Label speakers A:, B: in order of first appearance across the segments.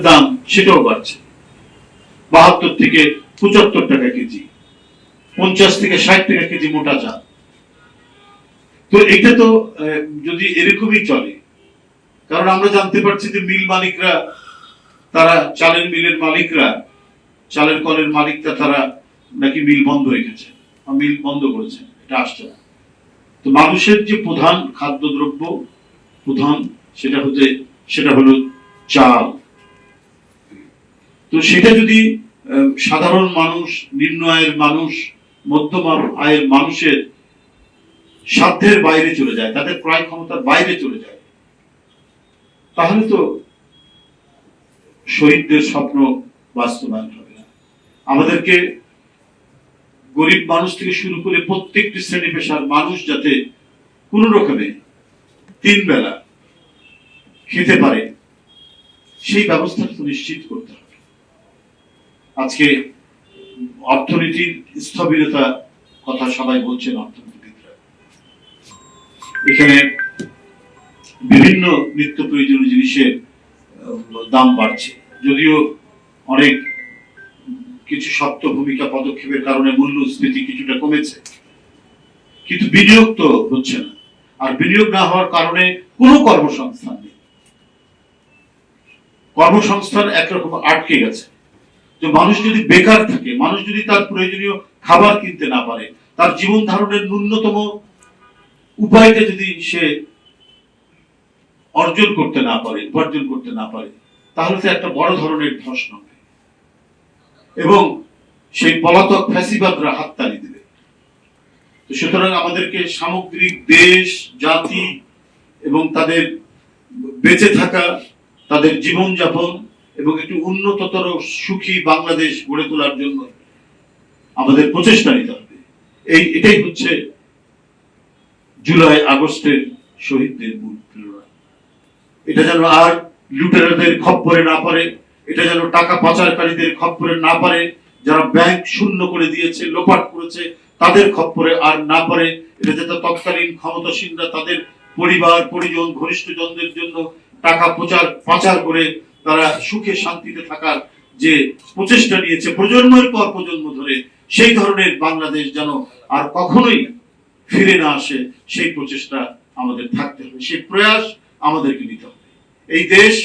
A: দাম সেটাও বাড়ছে, 72 থেকে 75 টাকা কেজি, 50 থেকে 60 টাকা কেজি মোটা চাল। তো এটা তো যদি এরকমই চলে, কারণ আমরা জানতে পারছি যে মিল মালিকরা, তারা চালের মিলের মালিকরা, চালের কলের মালিকরা তারা নাকি মিল বন্ধ রেখেছে, মিল বন্ধ করেছে, এটা আসছে না। তো মানুষের যে প্রধান খাদ্যদ্রব্য প্রধান সেটা হলো চাল। তো সেটা যদি সাধারণ মানুষ, নিম্ন আয়ের মানুষ, মধ্যম আয়ের মানুষের সাধ্যের বাইরে চলে যায়, তাদের ক্রয় ক্ষমতার বাইরে চলে যায়, তাহলে তো শহীদদের স্বপ্ন বাস্তবায়ন হবে না। আমাদেরকে গরিব মানুষ থেকে শুরু করে প্রত্যেকটি শ্রেণী পেশার মানুষ যাতে কোন রকমে 3 বেলা খেতে পারে, সেই ব্যবস্থা নিশ্চিত করতে হবে। আজকে অর্থনীতির স্থবিরতা কথা সবাই বলছেন, অর্থনীতিবিদরা। এখানে বিভিন্ন নিত্য প্রয়োজনীয় জিনিসের দাম বাড়ছে, যদিও অনেক কিছু শক্ত ভূমিকা পদক্ষেপের কারণে মূল্যস্ফীতি কিছুটা কমেছে, কিন্তু বিনিয়োগ তো হচ্ছে না। আর বিনিয়োগ না হওয়ার কারণে কোনো কর্মসংস্থান নেই, কর্মসংস্থান একরকম আটকে গেছে। যে মানুষ যদি বেকার থাকে, মানুষ যদি তার প্রয়োজনীয় খাবার কিনতে না পারে, তার জীবন ধারণের ন্যূনতম উপায়টা যদি সে অর্জন করতে না পারে, উপার্জন করতে না পারে, তাহলে সে একটা বড় ধরনের ধস নামবে এবং সেই পলাতক ফ্যাসিবাদরা হাততালি দেবে। সুতরাং আমাদেরকে সামগ্রিক দেশ, জাতি এবং তাদের বেঁচে থাকা, তাদের জীবনযাপন এবং একটু উন্নততর সুখী বাংলাদেশ গড়ে তোলার জন্য আমাদের প্রচেষ্টা নিতে হবে। এটাই হচ্ছে জুলাই আগস্টের শহীদদের মূল প্রেরণা। এটা যেন আর লুটেরাদের খপ্পরে না পড়ে, এটা যেন টাকা পাচারকারীদের খপ্পরে না পড়ে, যারা ব্যাংক শূন্য করে দিয়েছে, লোপাট করেছে, তাদের খপ্পরে আর না পড়ে। এটা যাতে তৎকালীন ক্ষমতাসীনরা তাদের পরিবার, পরিজন, ঘনিষ্ঠজনদের জন্য টাকা পাচার করে তারা সুখে শান্তিতে থাকার যে প্রচেষ্টা নিয়েছে প্রজন্মের পর প্রজন্ম ধরে, সেই ধরনের বাংলাদেশ যেন আর কখনোই ফিরে না আসে, সেই প্রচেষ্টা আমাদের থাকতে হবে, সেই প্রয়াস আমাদেরকে নিতে হবে। এই দেশ,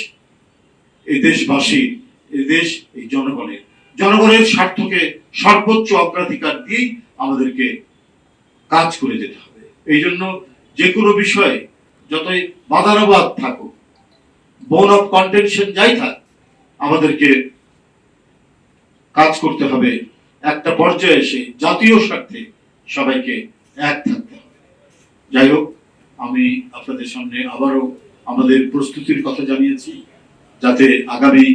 A: এই দেশবাসী, এই দেশ এই জনগণের স্বার্থকে সর্বোচ্চ অগ্রাধিকার দিয়েই আমাদেরকে কাজ করে যেতে হবে। এই জন্য যে কোনো বিষয়ে যতই বাদানুবাদ থাকুক, বোন অফ কন্টেনশন যাই থাক, আমাদেরকে কাজ করতে হবে একটা পর্যায়ে এসে জাতীয় স্বার্থে সবাইকে এক থাকতে হবে। যাই হোক, আমি আপনাদের সামনে আবারও আমাদের প্রস্তুতির কথা জানিয়েছি, যাতে আগামী